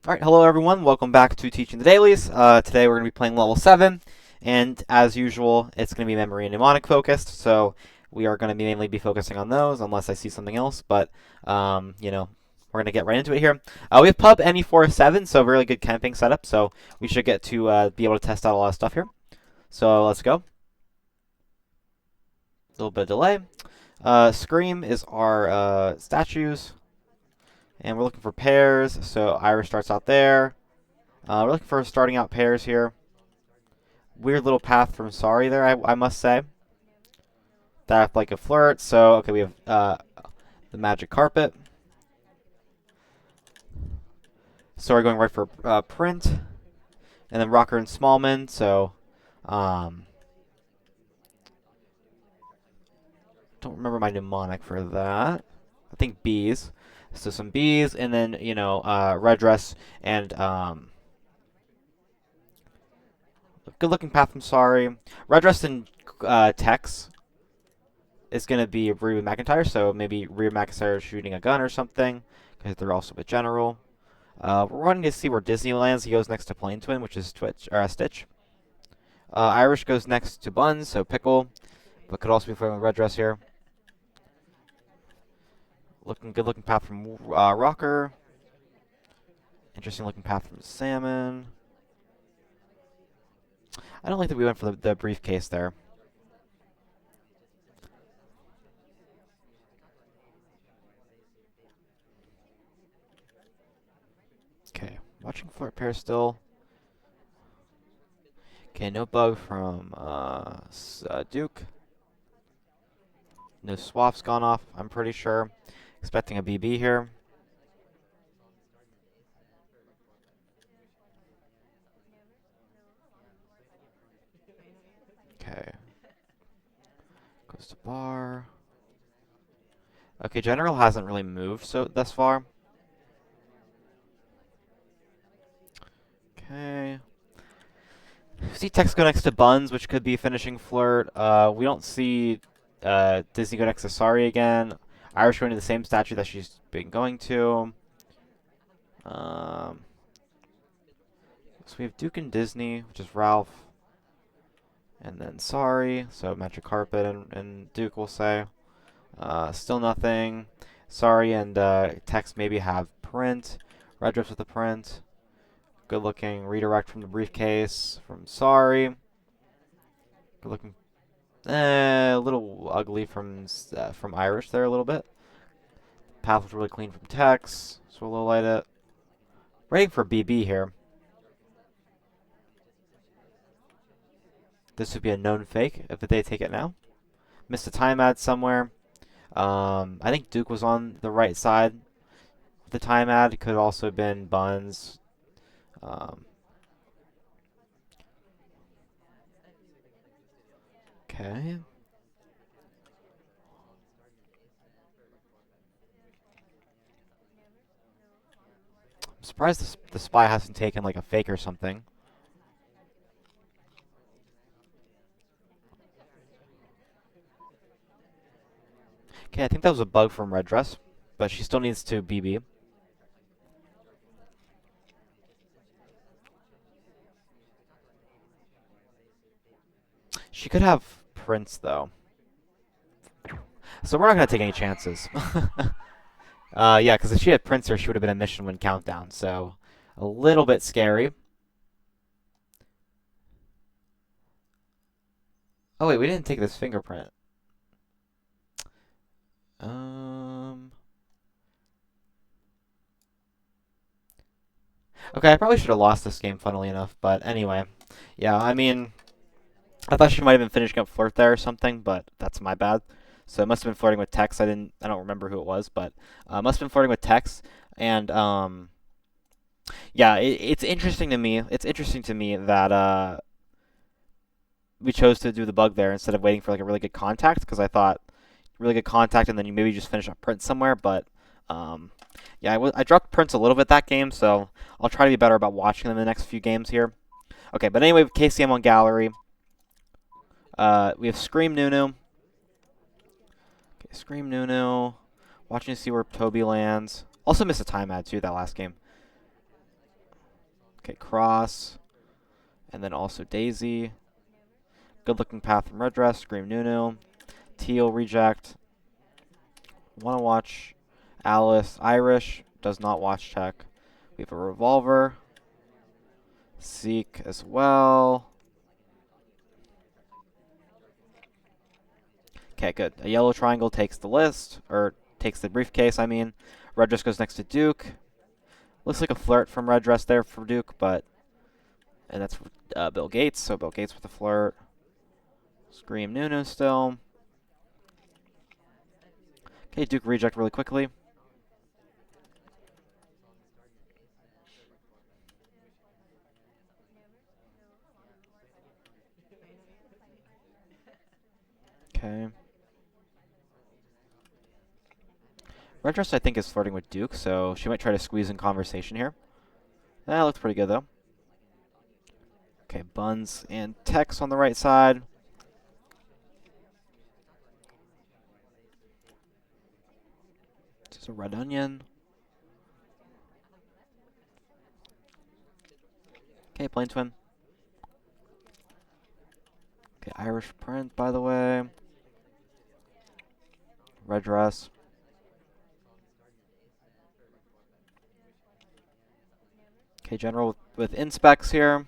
Alright, hello everyone, welcome back to Teaching the Dailies. Today we're going to be playing level 7, and as usual, it's going to be memory and mnemonic focused, so we are going to mainly be focusing on those, unless I see something else, but, we're going to get right into it here. We have pub NE47, so really good camping setup, so we should get to be able to test out a lot of stuff here. So let's go. A little bit of delay. Scream is our statues, and we're looking for pairs, so Irish starts out there. We're looking for starting out pairs here. Weird little path from Sorry there, I must say. That like a flirt. So, okay, we have the magic carpet. Sorry going right for print. And then Rocker and Smallman. So, don't remember my mnemonic for that. I think bees. So some bees, and then, red dress and good looking path from Sorry. Red dress and Tex is going to be Reba McIntyre, so maybe Reba McIntyre shooting a gun or something, because they're also a general. We're wanting to see where Disney lands. He goes next to Plain Twin, which is Stitch. Irish goes next to Buns, so Pickle, but could also be playing with Red Dress here. Good looking path from Rocker. Interesting looking path from Salmon. I don't like that we went for the briefcase there. Okay, watching flirt pair still. Okay, no bug from Duke. No swap's gone off, I'm pretty sure. Expecting a BB here. Okay. Goes to bar. Okay, general hasn't really moved thus far. Okay. See Tex go next to Buns, which could be finishing flirt. We don't see Disney go next to Sorry again. Irish going to the same statue that she's been going to. So we have Duke and Disney, which is Ralph. And then Sorry, so Magic Carpet and Duke will say. Still nothing. Sorry and Tex maybe have print. Red dress with the print. Good looking redirect from the briefcase from Sorry. Good looking. A little ugly from Irish there a little bit. Path was really clean from Tex, so we'll light it. Waiting for BB here. This would be a known fake if they take it now. Missed a time ad somewhere. I think Duke was on the right side. The time ad could also have been Buns. Okay. I'm surprised the spy hasn't taken like a fake or something. Okay, I think that was a bug from Red Dress, but she still needs to BB. She could have Prince, though. So we're not going to take any chances. Yeah, because if she had Prince here, she would have been a mission win countdown, so a little bit scary. Oh, wait, we didn't take this fingerprint. Okay, I probably should have lost this game, funnily enough, but anyway. Yeah, I mean, I thought she might have been finishing up flirt there or something, but that's my bad. So it must have been flirting with Tex. I don't remember who it was, but must have been flirting with Tex. And yeah, it's interesting to me. It's interesting to me that we chose to do the bug there instead of waiting for like a really good contact, because I thought really good contact and then you maybe just finish up Prince somewhere. But yeah, I dropped Prince a little bit that game, so I'll try to be better about watching them in the next few games here. Okay, but anyway, with KCM on gallery. We have Scream Nunu. Okay, Scream Nunu. Watching to see where Toby lands. Also missed a time ad too that last game. Okay, cross. And then also Daisy. Good looking path from red dress. Scream Nunu. Teal reject. Want to watch Alice. Irish does not watch check. We have a revolver. Seek as well. Okay, good. A yellow triangle takes the list, or takes the briefcase, I mean. Red dress goes next to Duke. Looks like a flirt from red dress there for Duke, but... And that's Bill Gates, so Bill Gates with a flirt. Scream Nunu still. Okay, Duke reject really quickly. Okay. Red dress, I think, is flirting with Duke, so she might try to squeeze in conversation here. That looks pretty good, though. Okay, Buns and Tex on the right side. Just a red onion. Okay, plain twin. Okay, Irish print, by the way. Red dress. Okay, general with inspecs here.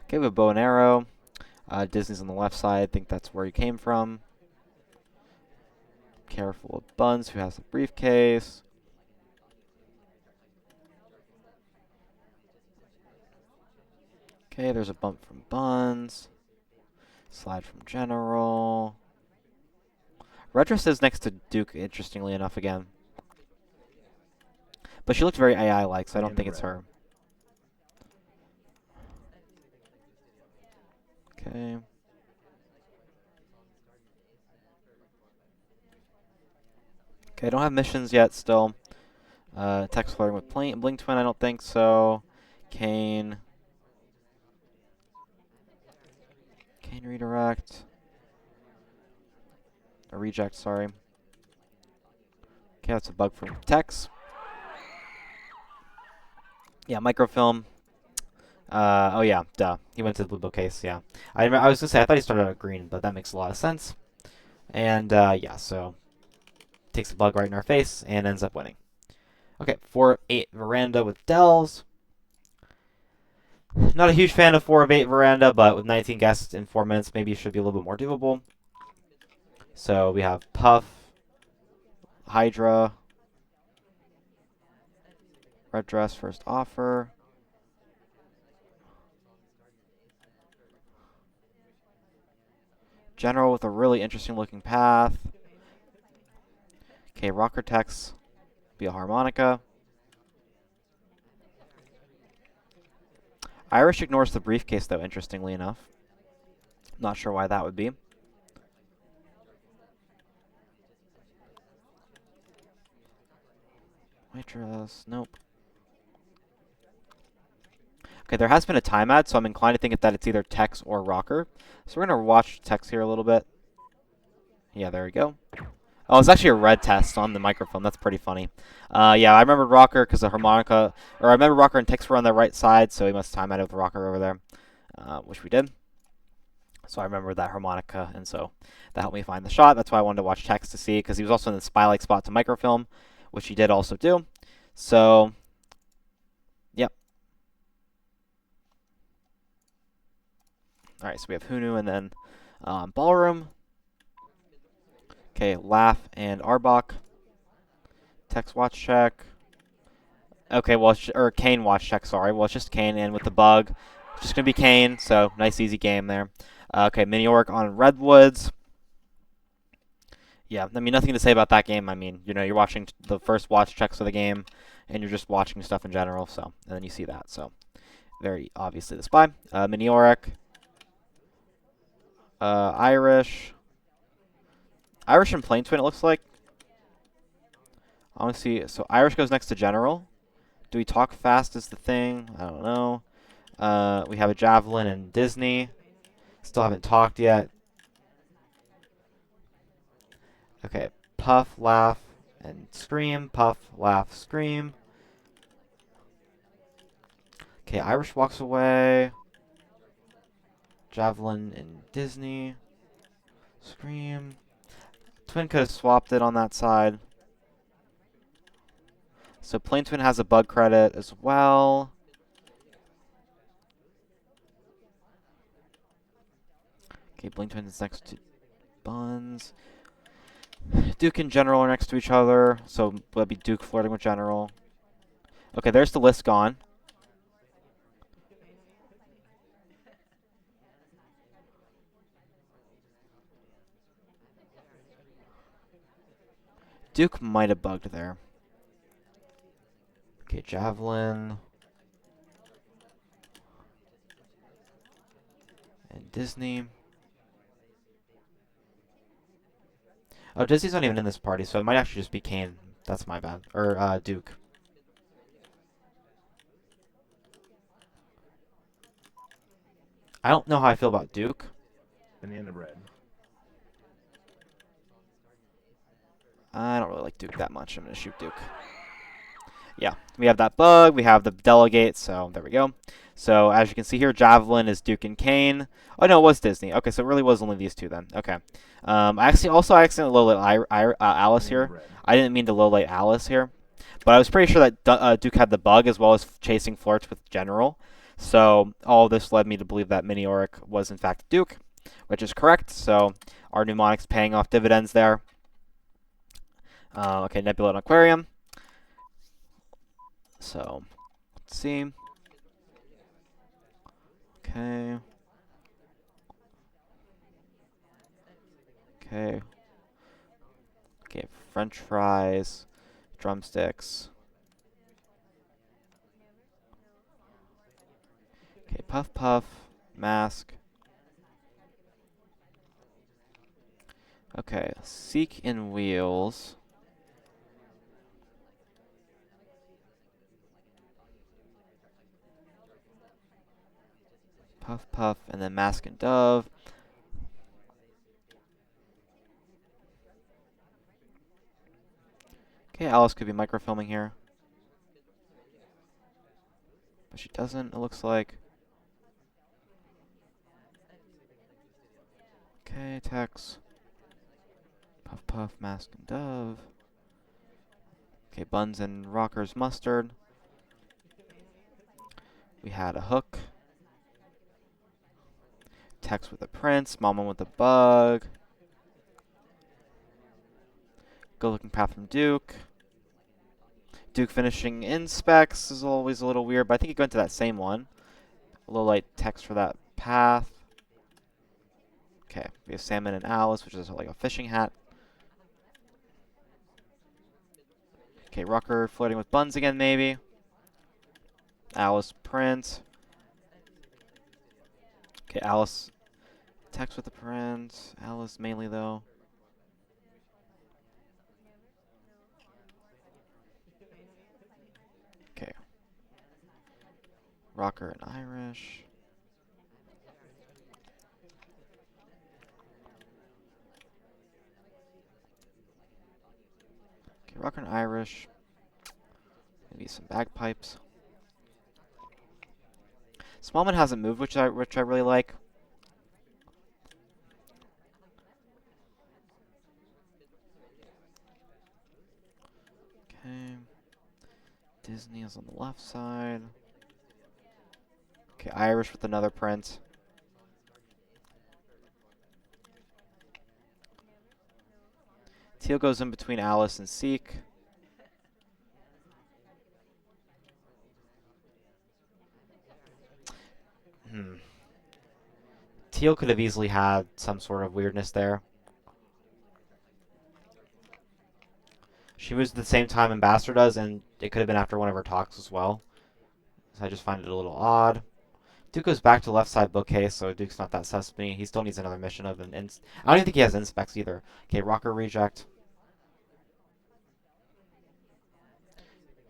Okay, we have bow and arrow. Disney's on the left side. I think that's where he came from. Careful of Buns, who has the briefcase. Okay, there's a bump from Buns. Slide from General. Red dress is next to Duke, interestingly enough, again. But she looks very AI-like, so I don't think it's her. Okay. Okay, I don't have missions yet still. Tex flirting with Blink Twin, I don't think so. Kane. Kane redirect. A reject, sorry. Okay, that's a bug from Tex. Yeah, microfilm. Oh yeah, duh. He went to the blue bookcase, yeah. I was gonna say, I thought he started out green, but that makes a lot of sense. And, yeah, so... Takes a bug right in our face and ends up winning. Okay, 4-8 Veranda with Dells. Not a huge fan of 4 of 8 Veranda, but with 19 guests in 4 minutes, maybe it should be a little bit more doable. So we have Puff, Hydra, Red Dress first offer. General with a really interesting looking path. Okay, Rocker Tex, be a harmonica. Irish ignores the briefcase, though, interestingly enough. Not sure why that would be. White dress, nope. Okay, there has been a time ad, so I'm inclined to think that it's either Tex or Rocker. So we're going to watch Tex here a little bit. Yeah, there we go. Oh, it's actually a red test on the microphone. That's pretty funny. Yeah, I remember Rocker because the harmonica, or I remember Rocker and Tex were on the right side, so he must time out with Rocker over there, which we did. So I remember that harmonica, and so that helped me find the shot. That's why I wanted to watch Tex to see, because he was also in the spy-like spot to microfilm, which he did also do. So, yep. All right, so we have Hunu and then Ballroom. Okay, Laugh and Arbok. Tex watch check. Okay, well, or Kane watch check, sorry. Well, it's just Kane in with the bug. It's just going to be Kane, so nice, easy game there. Okay, Mini Orc on Redwoods. Yeah, I mean, nothing to say about that game. I mean, you know, you're watching the first watch checks of the game, and you're just watching stuff in general, so, and then you see that, so. Very obviously the spy. Mini Orc. Irish. Irish and Plain Twin, it looks like. I want to see. So Irish goes next to General. Do we talk fast is the thing? I don't know. We have a Javelin and Disney. Still haven't talked yet. Okay. Puff, Laugh, and Scream. Puff, Laugh, Scream. Okay, Irish walks away. Javelin and Disney. Scream. Twin could have swapped it on that side. So Plain Twin has a bug credit as well. Okay, Plain Twin is next to Buns. Duke and General are next to each other, so that'd be Duke flirting with General. Okay, there's the list gone. Duke might have bugged there. Okay, Javelin. And Disney. Oh, Disney's not even in this party, so it might actually just be Kane. That's my bad. Or, Duke. I don't know how I feel about Duke. Banana bread. I don't really like Duke that much. I'm going to shoot Duke. Yeah, we have that bug. We have the delegate, so there we go. So as you can see here, Javelin is Duke and Kane. Oh, no, it was Disney. Okay, so it really was only these two then. Okay. I accidentally low-light Alice here. Bread. I didn't mean to low-light Alice here. But I was pretty sure that Duke had the bug as well as chasing flirts with General. So all of this led me to believe that Mini Auric was in fact Duke, which is correct. So our mnemonics paying off dividends there. Okay, Nebula and Aquarium. So let's see. Okay. Okay. Okay, French fries, drumsticks. Okay, Puff Puff, mask. Okay, Seek in wheels. Puff Puff, and then Mask and Dove. Okay, Alice could be microfilming here. But she doesn't, it looks like. Okay, Tex. Puff Puff, Mask and Dove. Okay, Buns and Rockers Mustard. We had a hook. Tex with a prince, Mama with a bug. Good looking path from Duke. Duke finishing in specs is always a little weird, but I think you go into that same one. A little light text for that path. Okay, we have Salmon and Alice, which is like a fishing hat. Okay, Rucker flirting with Buns again, maybe. Alice Prince. Okay, Alice text with the Prince. Alice mainly, though. Okay. Rocker and Irish. Okay, Rocker and Irish. Maybe some bagpipes. Smallman hasn't moved, which I really like. Okay. Disney is on the left side. Okay, Irish with another print. Teal goes in between Alice and Seek. Teal could have easily had some sort of weirdness there. She moves at the same time Ambassador does, and it could have been after one of her talks as well. So I just find it a little odd. Duke goes back to left side bookcase, so Duke's not that sus to me. He still needs another mission of an I don't even think he has inspecs either. Okay, Rocker reject.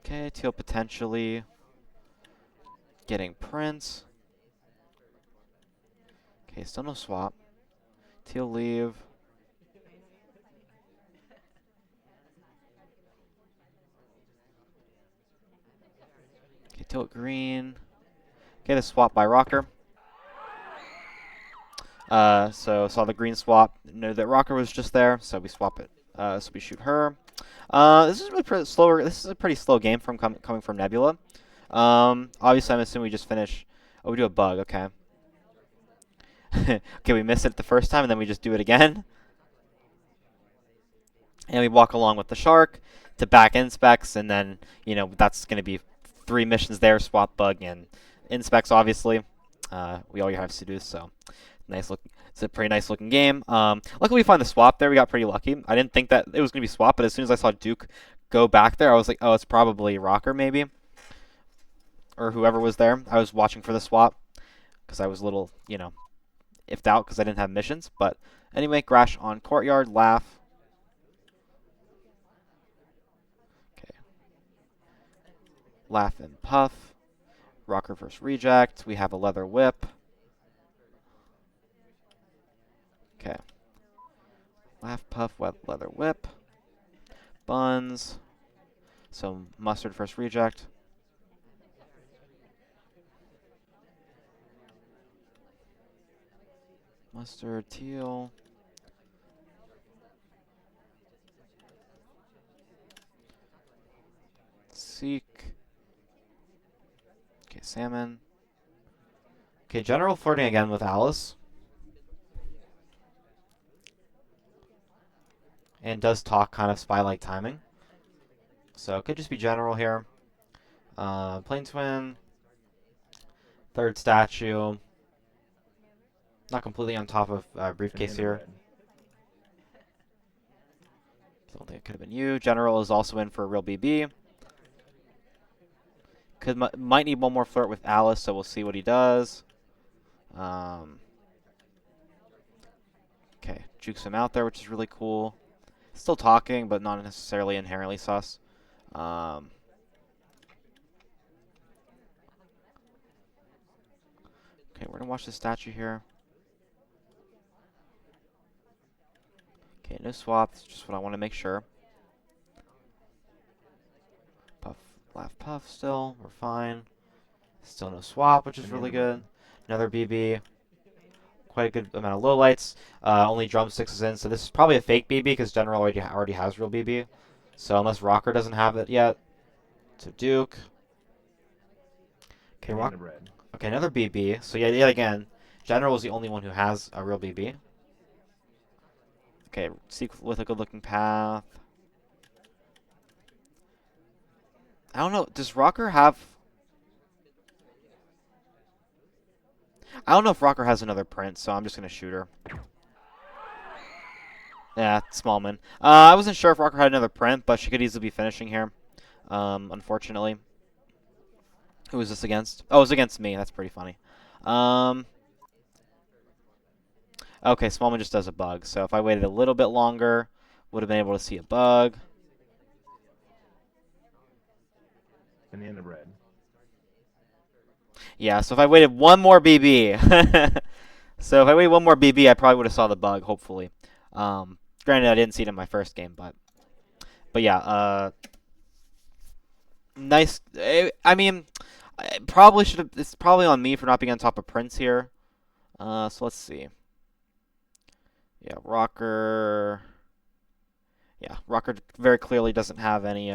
Okay, Teal potentially getting Prince. Okay, still no swap. Teal leave. Okay, Teal green. Okay, the swap by Rocker. So saw the green swap. Know that Rocker was just there, so we swap it. So we shoot her. This is really slower. This is a pretty slow game from coming from Nebula. Obviously, I'm assuming we just finish. Oh, we do a bug. Okay. Okay, we miss it the first time, and then we just do it again. And we walk along with the shark to back inspects, and then, that's going to be 3 missions there, swap, bug, and inspects, obviously. We all have to do, so nice look. It's a pretty nice looking game. Luckily, we find the swap there. We got pretty lucky. I didn't think that it was going to be swap, but as soon as I saw Duke go back there, I was like, oh, it's probably Rocker, maybe. Or whoever was there. I was watching for the swap because I was a little, ifed out because I didn't have missions. But anyway, crash on Courtyard, laugh. Okay. Laugh and puff. Rocker versus reject. We have a leather whip. Okay. Laugh, puff, leather whip. Buns. So mustard first reject. Mustard, teal. Seek. Okay, salmon. Okay, general flirting again with Alice. And does talk kind of spy-like timing. So it could just be general here. Plain twin. Third statue. Not completely on top of briefcase here. Don't think it could have been you. General is also in for a real BB. Might need one more flirt with Alice, so we'll see what he does. Okay, jukes him out there, which is really cool. Still talking, but not necessarily inherently sus. Okay, we're gonna watch the statue here. Okay, no swaps, just what I want to make sure. Puff, laugh, puff still, we're fine. Still no swap, which is really good. Another BB. Quite a good amount of lowlights. Only drumsticks is in, so this is probably a fake BB because General already has real BB. So unless Rocker doesn't have it yet. So Duke. Okay, Okay, another BB. So yeah, yet again, General is the only one who has a real BB. Okay, seek with a good-looking path. I don't know. Does Rocker have... I don't know if Rocker has another print, so I'm just going to shoot her. Yeah, Smallman. I wasn't sure if Rocker had another print, but she could easily be finishing here, unfortunately. Who was this against? Oh, it was against me. That's pretty funny. Okay, Smallman just does a bug. So if I waited a little bit longer, would have been able to see a bug. Banana bread. Yeah, so if I waited one more BB, so if I waited one more BB, I probably would have saw the bug. Hopefully, granted I didn't see it in my first game, but yeah, nice. I mean, I probably should have. It's probably on me for not being on top of Prince here. So let's see. Yeah, Rocker. Yeah, Rocker very clearly doesn't have any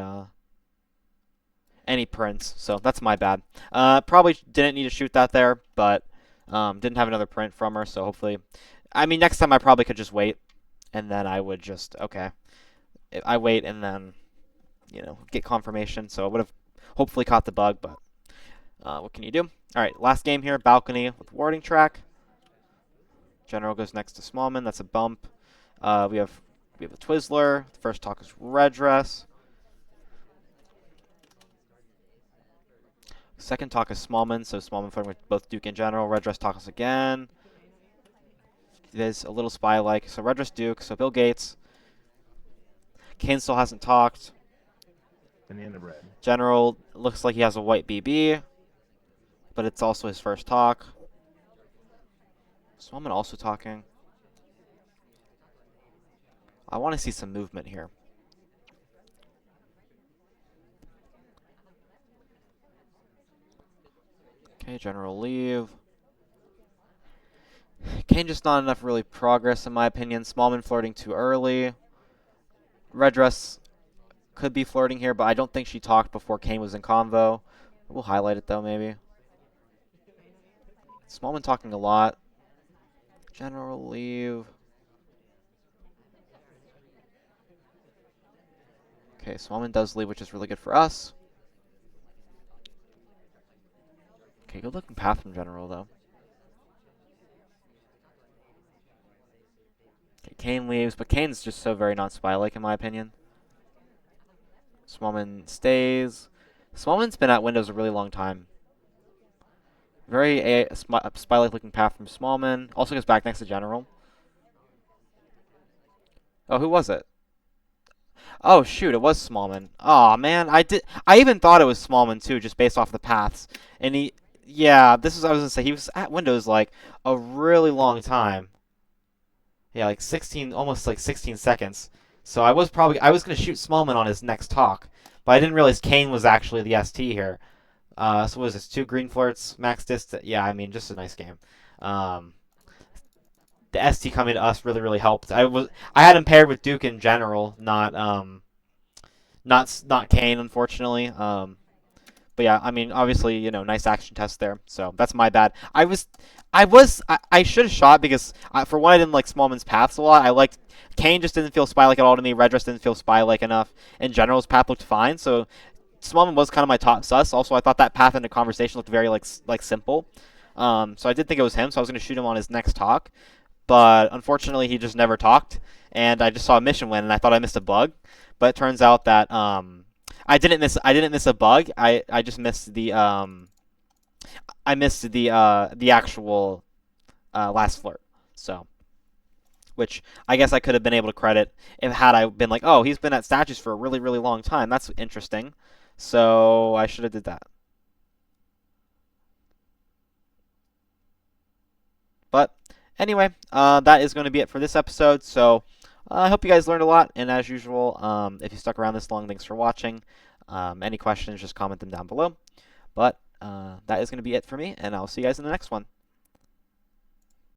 prints, so that's my bad. Probably didn't need to shoot that there, but didn't have another print from her, so hopefully... I mean, next time I probably could just wait, and then I would just... Okay. I wait and then, get confirmation, so I would have hopefully caught the bug, but what can you do? All right, last game here, Balcony with Warding Track. General goes next to Smallman, that's a bump. We have a Twizzler. The first talk is Red Dress. Second talk is Smallman, so Smallman flirting with both Duke and General. Red Dress talks again. There's a little spy-like. So Red Dress Duke, so Bill Gates. Kane still hasn't talked. Banana bread. General looks like he has a white BB, but it's also his first talk. Smallman also talking. I want to see some movement here. Okay, general leave. Kane just not enough really progress in my opinion. Smallman flirting too early. Red dress could be flirting here, but I don't think she talked before Kane was in convo. We'll highlight it though, maybe. Smallman talking a lot. General leave. Okay, Smallman does leave, which is really good for us. Okay, good looking path from general though. Okay, Kane leaves, but Kane's just so very non-spy-like in my opinion. Smallman stays. Smallman's been at Windows a really long time. Very spy-like looking path from Smallman. Also goes back next to general. Oh, who was it? Oh shoot, it was Smallman. Oh man, I even thought it was Smallman too, just based off the paths. And yeah, this is I was gonna say he was at Windows like a really long time. Yeah, like 16, almost like 16 seconds. So I was gonna shoot Smallman on his next talk, but I didn't realize Kane was actually the ST here. So what is this? Two green flirts, max distance. Yeah, I mean just a nice game. Um, the ST coming to us really helped. I had him paired with Duke in general, not Kane, unfortunately. But yeah, I mean, obviously, nice action test there. So that's my bad. I should have shot because for one, I didn't like Smallman's paths a lot. I liked Kane just didn't feel spy-like at all to me. Red Dress didn't feel spy-like enough. In general, his path looked fine. So Smallman was kind of my top sus. Also, I thought that path into conversation looked very like simple. So I did think it was him. So I was gonna shoot him on his next talk, but unfortunately, he just never talked. And I just saw a mission win, and I thought I missed a bug. But it turns out that I didn't miss a bug. I just missed the actual last flirt. So, which I guess I could have been able to credit if had I been like, oh, he's been at statues for a really long time. That's interesting. So I should have did that. But anyway, that is going to be it for this episode. So I hope you guys learned a lot. And as usual, if you stuck around this long, thanks for watching. Any questions, just comment them down below. But that is going to be it for me, and I'll see you guys in the next one.